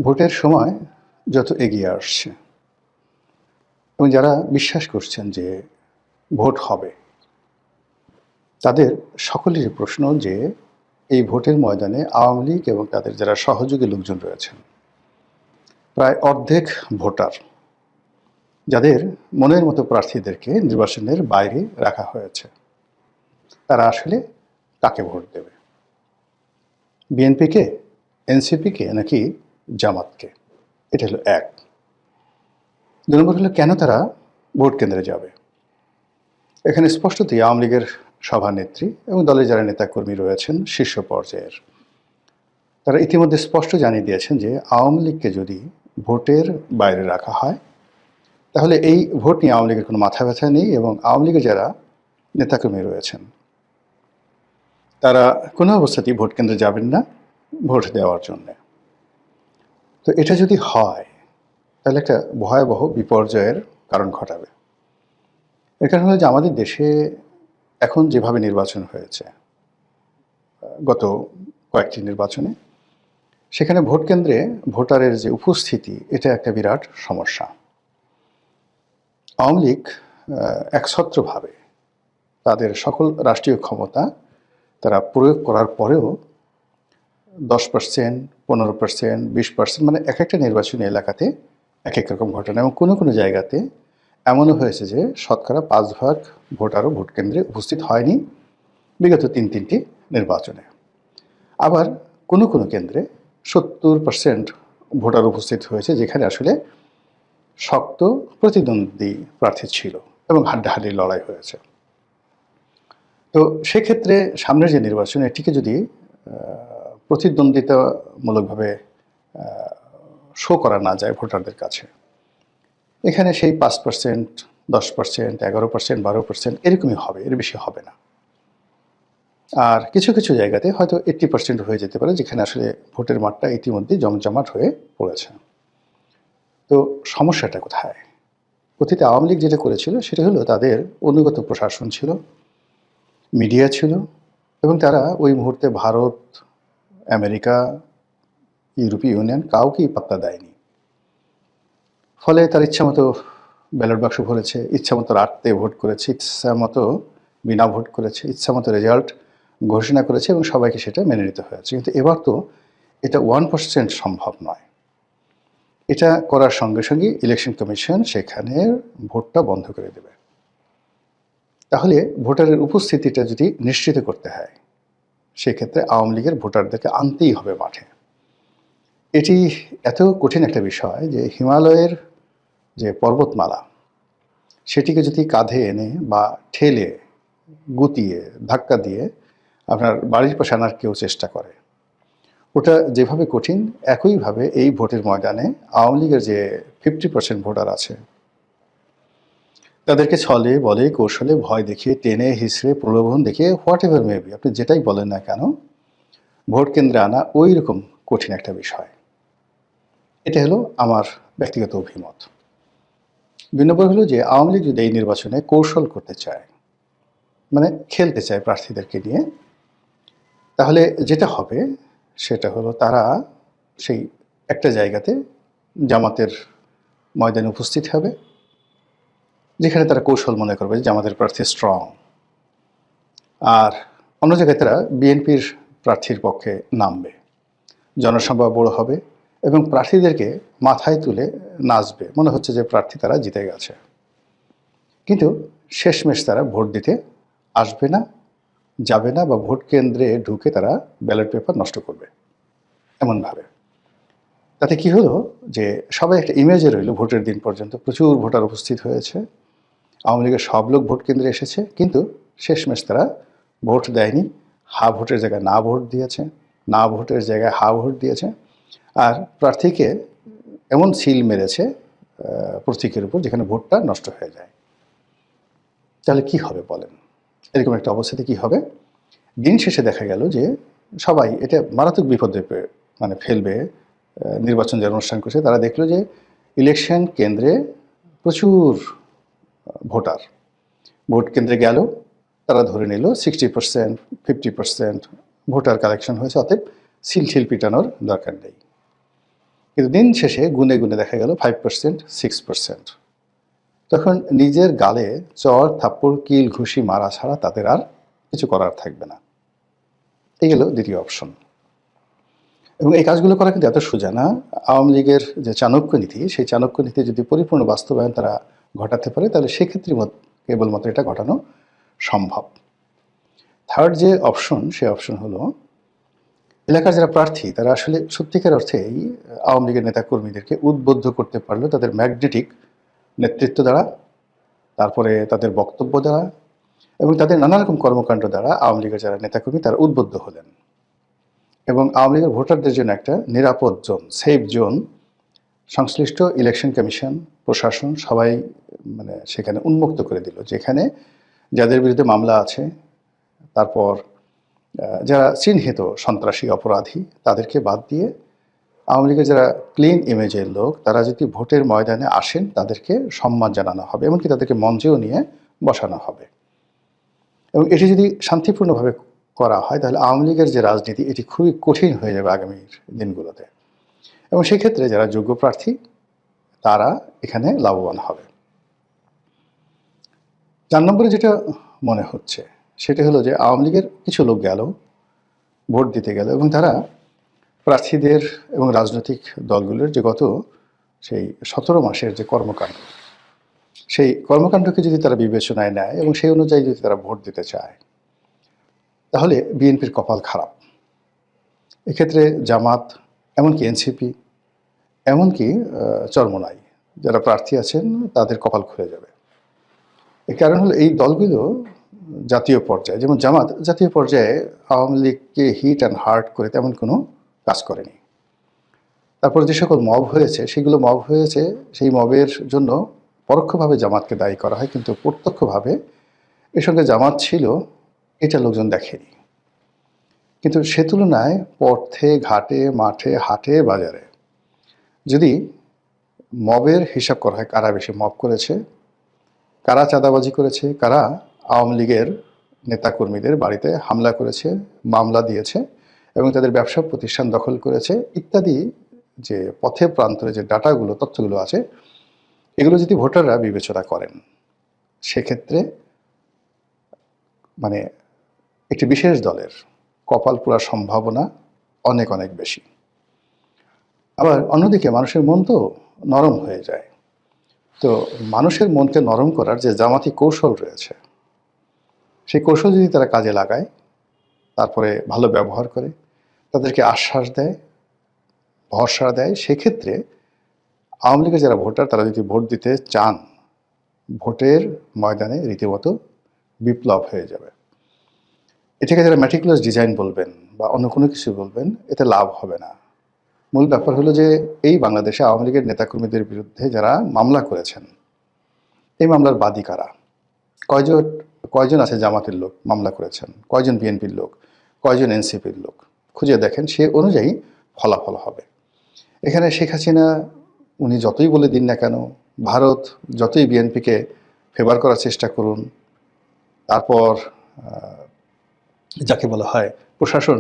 ভোটের সময় যত এগিয়ে আসছে এবং যারা বিশ্বাস করছেন যে ভোট হবে, তাদের সকলেরই প্রশ্ন যে এই ভোটের ময়দানে আওয়ামী লীগ এবং তাদের যারা সহযোগী লোকজন রয়েছেন, প্রায় অর্ধেক ভোটার, যাদের মনের মতো প্রার্থীদেরকে নির্বাচনের বাইরে রাখা হয়েছে, তারা আসলে কাকে ভোট দেবে? বিএনপিকে, এনসিপিকে, নাকি জামাতকে? এটা হলো এক। ২ নম্বর হলো কেন তারা ভোট কেন্দ্রে যাবে। এখানে স্পষ্টতই আওয়ামী লীগের সভানেত্রী এবং দলের যারা নেতাকর্মী রয়েছেন শীর্ষ পর্যায়ের, তারা ইতিমধ্যে স্পষ্ট জানিয়ে দিয়েছেন যে আওয়ামী লীগকে যদি ভোটের বাইরে রাখা হয়, তাহলে এই ভোট নিয়ে আওয়ামী লীগের কোনো মাথা ব্যথা নেই এবং আওয়ামী লীগের যারা নেতাকর্মী রয়েছেন তারা কোনো অবস্থাতেই ভোট কেন্দ্রে যাবেন না ভোট দেওয়ার জন্যে। তো এটা যদি হয়, তাহলে একটা ভয়াবহ বিপর্যয়ের কারণ ঘটাবে। এর কারণ হলো যে আমাদের দেশে এখন যেভাবে নির্বাচন হয়েছে, গত কয়েকটি নির্বাচনে, সেখানে ভোট কেন্দ্রে ভোটারের যে উপস্থিতি, এটা একটা বিরাট সমস্যা। আওয়ামী লীগ একছত্রভাবে তাদের সকল রাষ্ট্রীয় ক্ষমতা তারা প্রয়োগ করার পরেও 10%, 15%, 20%, মানে এক একটা নির্বাচনী এলাকাতে এক এক রকম ঘটনা, এবং কোনো কোনো জায়গাতে এমনও হয়েছে যে শতকরা 5 ভাগ ভোটারও ভোট কেন্দ্রে উপস্থিত হয়নি বিগত তিনটি নির্বাচনে। আবার কোনো কোনো কেন্দ্রে 70% ভোটার উপস্থিত হয়েছে, যেখানে আসলে শক্ত প্রতিদ্বন্দ্বী প্রার্থী ছিল এবং হাড্ডাহাড্ডি লড়াই হয়েছে। তো সেক্ষেত্রে সামনের যে নির্বাচন, এটিকে যদি প্রতিদ্বন্দ্বিতামূলকভাবে শো করা না যায় ভোটারদের কাছে, এখানে সেই 5%, 10%, 11%, 12% এরকমই হবে, এর বেশি হবে না। আর কিছু কিছু জায়গাতে হয়তো 80% হয়ে যেতে পারে, যেখানে আসলে ভোটের মাঠটা ইতিমধ্যে জমজমাট হয়ে পড়েছে। তো সমস্যাটা কোথায়? অতীতে আওয়ামী লীগ যেটা করেছিল সেটা হলো তাদের অনুগত প্রশাসন ছিল, মিডিয়া ছিল, এবং তারা ওই মুহূর্তে ভারত, আমেরিকা, ইউরোপীয় ইউনিয়ন কাউকেই পাত্তা দেয়নি। ফলে তার ইচ্ছামতো ব্যালট বাক্স ভরেছে, ইচ্ছামতো রাতে ভোট করেছে, ইচ্ছামতো বিনা ভোট করেছে, ইচ্ছামতো রেজাল্ট ঘোষণা করেছে এবং সবাইকে সেটা মেনে নিতে হয়েছে। কিন্তু এবার তো এটা 1% সম্ভব নয়। এটা করার সঙ্গে সঙ্গে ইলেকশন কমিশন সেখানে ভোটটা বন্ধ করে দেবে। তাহলে ভোটারের উপস্থিতিটা যদি নিশ্চিত করতে হয়, সেক্ষেত্রে আওয়ামী লীগের ভোটারদেরকে আনতেই হবে মাঠে। এটি এত কঠিন একটা বিষয় যে হিমালয়ের যে পর্বতমালা, সেটিকে যদি কাঁধে এনে বা ঠেলে, গুতিয়ে, ধাক্কা দিয়ে আপনার বাড়ির পাশে আনার কেউ চেষ্টা করে, ওটা যেভাবে কঠিন, একইভাবে এই ভোটের ময়দানে আওয়ামী লীগের যে 50% ভোটার আছে, তাদেরকে ছলে বলে কৌশলে ভয় দেখিয়ে, টেনে হিসড়ে, প্রলোভন দেখিয়ে, হোয়াট এভার মেবি, আপনি যেটাই বলেন না কেন, ভোট কেন্দ্রে আনা ওই রকম কঠিন একটা বিষয়। এটা হলো আমার ব্যক্তিগত অভিমত। ২ নম্বর হলো যে আওয়ামী লীগ যদি এই নির্বাচনে কৌশল করতে চায়, মানে খেলতে চায় প্রার্থীদেরকে নিয়ে, তাহলে যেটা হবে সেটা হলো তারা সেই একটা জায়গাতে জামাতের ময়দানে উপস্থিত হবে, যেখানে তারা কৌশল মনে করবে যে জামাতের প্রার্থী স্ট্রং, আর অন্য জায়গায় তারা বিএনপির প্রার্থীর পক্ষে নামবে, জনসংখ্যা বড় হবে এবং প্রার্থীদেরকে মাথায় তুলে নাচবে, মনে হচ্ছে যে প্রার্থী তারা জিতে গেছে। কিন্তু শেষমেশ তারা ভোট দিতে আসবে না, যাবে না, বা ভোট কেন্দ্রে ঢুকে তারা ব্যালট পেপার নষ্ট করবে এমনভাবে। তাতে কি হলো যে সবাই একটা ইমেজে রইল, ভোটের দিন পর্যন্ত প্রচুর ভোটার উপস্থিত হয়েছে, আওয়ামী লীগের সব লোক ভোট কেন্দ্রে এসেছে, কিন্তু শেষমেশ তারা ভোট দেয়নি, হা ভোটের জায়গায় না ভোট দিয়েছে, না ভোটের জায়গায় হা ভোট দিয়েছে, আর প্রার্থীকে এমন সিল মেরেছে প্রতীকের উপর যেখানে ভোটটা নষ্ট হয়ে যায়। তাহলে কি হবে বলেন? এরকম একটা অবস্থাতে কি হবে? দিন শেষে দেখা গেল যে সবাই এটা মারাত্মক বিপদে মানে ফেলবে। নির্বাচন যারা অনুষ্ঠান করছে তারা দেখলো যে ইলেকশন কেন্দ্রে প্রচুর ভোটার ভোট কেন্দ্রে গেল, তারা ধরে নিল 60%, 50% ভোটার কালেকশন হয়েছে, অতএব সিল পিটানোর দরকার নেই। কিন্তু দিন শেষে গুনে গুনে দেখা গেল 5%, 6%। তখন নিজের গালে চর থাপ্পড় কিল ঘুষি মারা ছাড়া তাদের আর কিছু করার থাকবে না। এই গেল দ্বিতীয় অপশন। এবং এই কাজগুলো করা কিন্তু এত সোজা না। আওয়ামী লীগের যে চাণক্য নীতি, সেই চাণক্য নীতি যদি পরিপূর্ণ বাস্তবায়ন তারা ঘটাতে পারে, তাহলে সেক্ষেত্রে কেবলমাত্র এটা ঘটানো সম্ভব। থার্ড যে অপশন, সে অপশন হলো এলাকার যারা প্রার্থী তারা আসলে সত্যিকার অর্থেই আওয়ামী লীগের নেতাকর্মীদেরকে উদ্বুদ্ধ করতে পারলো তাদের ম্যাগনেটিক নেতৃত্ব দ্বারা, তারপরে তাদের বক্তব্য দ্বারা এবং তাদের নানা রকম কর্মকাণ্ড দ্বারা আওয়ামী লীগের যারা নেতাকর্মী তারা উদ্বুদ্ধ হলেন এবং আওয়ামী লীগের ভোটারদের জন্য একটা নিরাপদ জোন, সেফ জোন সংশ্লিষ্ট ইলেকশন কমিশন, প্রশাসন সবাই সেখানে উন্মুক্ত করে দিল, যেখানে যাদের বিরুদ্ধে মামলা আছে, তারপর যারা চিহ্নিত সন্ত্রাসী অপরাধী, তাদেরকে বাদ দিয়ে আওয়ামী লীগের যারা ক্লিন ইমেজের লোক তারা যদি ভোটের ময়দানে আসেন তাদেরকে সম্মান জানানো হবে, এমনকি তাদেরকে মঞ্চেও নিয়ে বসানো হবে। এবং এটি যদি শান্তিপূর্ণভাবে করা হয় তাহলে আওয়ামী লীগের যে রাজনীতি এটি খুবই কঠিন হয়ে যাবে আগামীর দিনগুলোতে। এবং সেক্ষেত্রে যারা যোগ্য প্রার্থী তারা এখানে লাভবান হবে। 4 নম্বরে যেটা মনে হচ্ছে সেটা হলো যে আওয়ামী লীগের কিছু লোক গেল, ভোট দিতে গেল এবং তারা প্রার্থীদের এবং রাজনৈতিক দলগুলোর যে গত সেই 17 মাসের যে কর্মকাণ্ড, সেই কর্মকাণ্ডকে যদি তারা বিবেচনায় নেয় এবং সেই অনুযায়ী যদি তারা ভোট দিতে চায়, তাহলে বিএনপির কপাল খারাপ। এক্ষেত্রে জামাত, এমনকি এনসিপি, এমনকি চরমোনাই যারা প্রার্থী আছেন তাদের কপাল খুলে যাবে। এর কারণ হলো এই দলগুলো জাতীয় পর্যায়ে, যেমন জামাত জাতীয় পর্যায়ে আওয়ামী লীগকে হিট অ্যান্ড হার্ট করে তেমন কোনো কাজ করেনি। তারপর যে সকল মব হয়েছে সেগুলো মব হয়েছে, সেই মবের জন্য পরোক্ষভাবে জামাতকে দায়ী করা হয়, কিন্তু প্রত্যক্ষভাবে এর সঙ্গে জামাত ছিল এটা লোকজন দেখেনি। কিন্তু সে তুলনায় পথে ঘাটে মাঠে হাটে বাজারে যদি মবের হিসাব করা হয়, কারা বেশি মব করেছে, কারা চাঁদাবাজি করেছে, কারা আওয়ামী লীগের নেতাকর্মীদের বাড়িতে হামলা করেছে, মামলা দিয়েছে এবং তাদের ব্যবসা প্রতিষ্ঠান দখল করেছে ইত্যাদি, যে পথে প্রান্তরে যে ডাটাগুলো, তথ্যগুলো আছে, এগুলো যদি ভোটাররা বিবেচনা করেন সেক্ষেত্রে একটি বিশেষ দলের কপাল পোড়ার সম্ভাবনা অনেক অনেক বেশি। আবার অন্যদিকে মানুষের মন তো নরম হয়ে যায়। তো মানুষের মনকে নরম করার যে জামাতি কৌশল রয়েছে, সেই কৌশল যদি তারা কাজে লাগায়, তারপরে ভালো ব্যবহার করে, তাদেরকে আশ্বাস দেয়, ভরসা দেয়, সেক্ষেত্রে আওয়ামী লীগের যারা ভোটার তারা যদি ভোট দিতে চান, ভোটের ময়দানে রীতিমতো বিপ্লব হয়ে যাবে। এটাকে যারা ম্যাটিকুলাস ডিজাইন বলবেন বা অন্য কোনো কিছু বলবেন, এতে লাভ হবে না। মূল ব্যাপার হলো যে এই বাংলাদেশে আওয়ামী লীগের নেতাকর্মীদের বিরুদ্ধে যারা মামলা করেছেন, এই মামলার বাদী কারা, কয়জন আছে জামাতের লোক মামলা করেছেন, কয়জন বিএনপির লোক, কয়জন এনসিপির লোক, খুঁজে দেখেন, সে অনুযায়ী ফলাফল হবে। এখানে শেখ হাসিনা উনি যতই বলে দিন না কেন, ভারত যতই বিএনপিকে ফেভার করার চেষ্টা করুন, তারপর যাকে বলা হয় প্রশাসন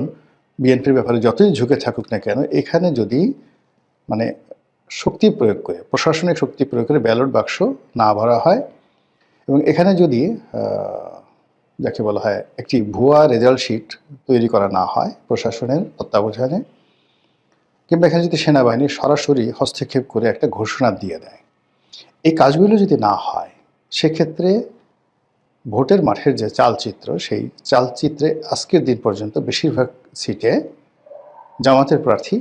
বিএনপির ব্যাপারে যতই ঝুঁকে থাকুক না কেন, এখানে যদি শক্তি প্রয়োগ করে, প্রশাসনিক শক্তি প্রয়োগ করে ব্যালট বাক্স না ভরা হয় এবং এখানে যদি যাকে বলা হয় একটি ভুয়া রেজাল্ট শিট তৈরি করা না হয় প্রশাসনের তত্ত্বাবধানে, কিংবা এখানে যদি সেনাবাহিনী সরাসরি হস্তক্ষেপ করে একটা ঘোষণা দিয়ে দেয়, এই কাজগুলো যদি না হয়, সেক্ষেত্রে ভোটের মাঠের যে চালচিত্র, সেই চালচিত্রে আজকের দিন পর্যন্ত বেশিরভাগ সিটে জামাতের প্রার্থী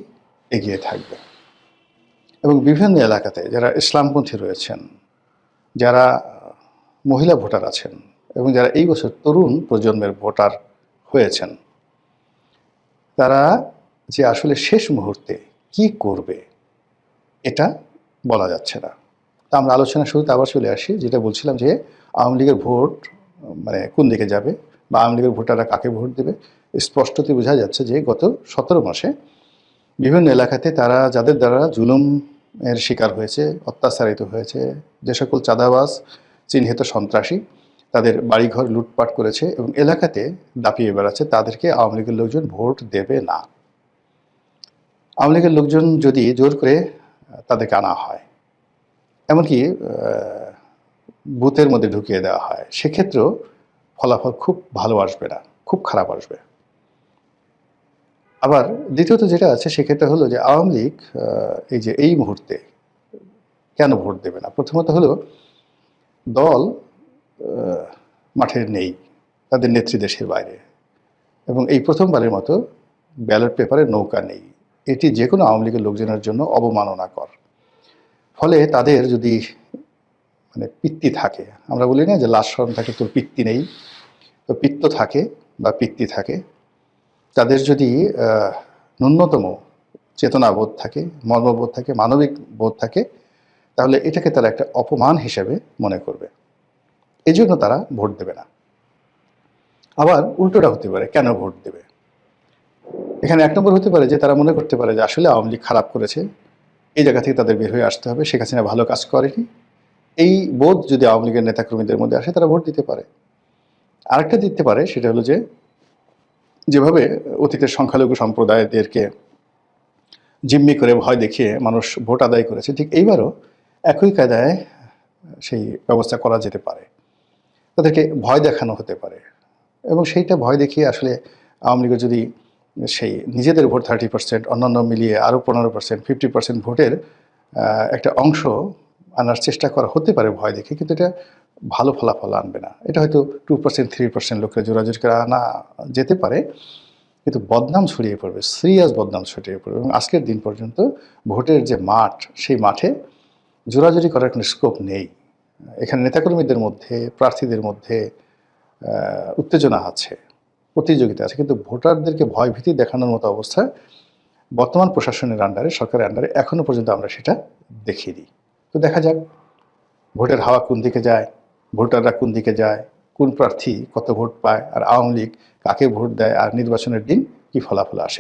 এগিয়ে থাকবে। এবং বিভিন্ন এলাকাতে যারা ইসলামপন্থী রয়েছেন, যারা মহিলা ভোটার আছেন এবং যারা এই বছর তরুণ প্রজন্মের ভোটার হয়েছেন, তারা যে আসলে শেষ মুহূর্তে কি করবে এটা বলা যাচ্ছে না। তা আমরা আলোচনা শুরুতে আবার চলে আসি, যেটা বলছিলাম যে আওয়ামী লীগের ভোট কোন দিকে যাবে বা আওয়ামী লীগের ভোটাররা কাকে ভোট দেবে। স্পষ্টতই বোঝা যাচ্ছে যে গত 17 মাসে বিভিন্ন এলাকাতে তারা যাদের দ্বারা জুলুমের শিকার হয়েছে, অত্যাচারিত হয়েছে, যে সকল চাঁদাবাজ চিহ্নিত সন্ত্রাসী তাদের বাড়িঘর লুটপাট করেছে এবং এলাকাতে দাপিয়ে বেড়াচ্ছে, তাদেরকে আওয়ামী লীগের লোকজন ভোট দেবে না। আওয়ামী লীগের লোকজন যদি জোর করে তাদেরকে আনা হয়, এমনকি বুথের মধ্যে ঢুকিয়ে দেওয়া হয়, সেক্ষেত্রেও ফলাফল খুব ভালো আসবে না, খুব খারাপ আসবে। আবার দ্বিতীয়ত যেটা আছে সেক্ষেত্রে হলো যে আওয়ামী লীগ এই যে এই মুহূর্তে কেন ভোট দেবে না? প্রথমত হলো দল মাঠে নেই, তাদের নেত্রী দেশের বাইরে, এবং এই প্রথমবারের মতো ব্যালট পেপারে নৌকা নেই। এটি যে কোনো আওয়ামী লীগের লোকজনের জন্য অবমাননাকর। ফলে তাদের যদি মানে পিত্তি থাকে, আমরা বলি না যে লাশ শরম থাকে তোর পিত্তি নেই, তো পিত্ত থাকে বা পিত্তি থাকে, তাদের যদি ন্যূনতম চেতনাবোধ থাকে, মর্মবোধ থাকে, মানবিক বোধ থাকে, তাহলে এটাকে তারা একটা অপমান হিসেবে মনে করবে। এই জন্য তারা ভোট দেবে না। আবার উল্টোটা হতে পারে, কেন ভোট দেবে? এখানে এক নম্বর হতে পারে যে তারা মনে করতে পারে যে আসলে আওয়ামী লীগ খারাপ করেছে, এই জায়গা থেকে তাদের বের হয়ে আসতে হবে, শেখ হাসিনা ভালো কাজ করেনি। এই বোধ যদি আওয়ামী লীগের নেতাকর্মীদের মধ্যে আসে, তারা ভোট দিতে পারে। আরেকটা দিতে পারে, সেটা হলো যে যেভাবে অতীতের সংখ্যালঘু সম্প্রদায়দেরকে জিম্মি করে ভয় দেখিয়ে মানুষ ভোট আদায় করেছে, ঠিক এইবারও একই কায়দায় সেই ব্যবস্থা করা যেতে পারে। তাদেরকে ভয় দেখানো হতে পারে, এবং সেইটা ভয় দেখিয়ে আসলে আওয়ামী লীগের যদি সেই নিজেদের ভোট 30%, অন্যান্য মিলিয়ে আরও 15%, 50% ভোটের একটা অংশ আনার চেষ্টা করা হতে পারে ভয় দেখে, কিন্তু এটা ভালো ফলাফল আনবে না। এটা হয়তো 2%, 3% লোকের জোরাজুরি করে আনা যেতে পারে, কিন্তু বদনাম ছড়িয়ে পড়বে, সিরিয়াস বদনাম ছড়িয়ে পড়বে। এবং আজকের দিন পর্যন্ত ভোটের যে মাঠ, সেই মাঠে জোরাজুরি করার কোনো স্কোপ নেই। এখানে নেতাকর্মীদের মধ্যে, প্রার্থীদের মধ্যে উত্তেজনা আছে, প্রতিযোগিতা আছে, কিন্তু ভোটারদেরকে ভয় ভীতি দেখানোর মতো অবস্থা বর্তমান প্রশাসনের আন্ডারে, সরকারের আন্ডারে এখনো পর্যন্ত আমরা সেটা দেখিনি। তো দেখা যাক ভোটের হাওয়া কোন দিকে যায়, ভোটাররা কোন দিকে যায়, কোন প্রার্থী কত ভোট পায়, আর আওয়ামী লীগ কাকে ভোট দেয়, আর নির্বাচনের দিন কি ফলাফল আসে।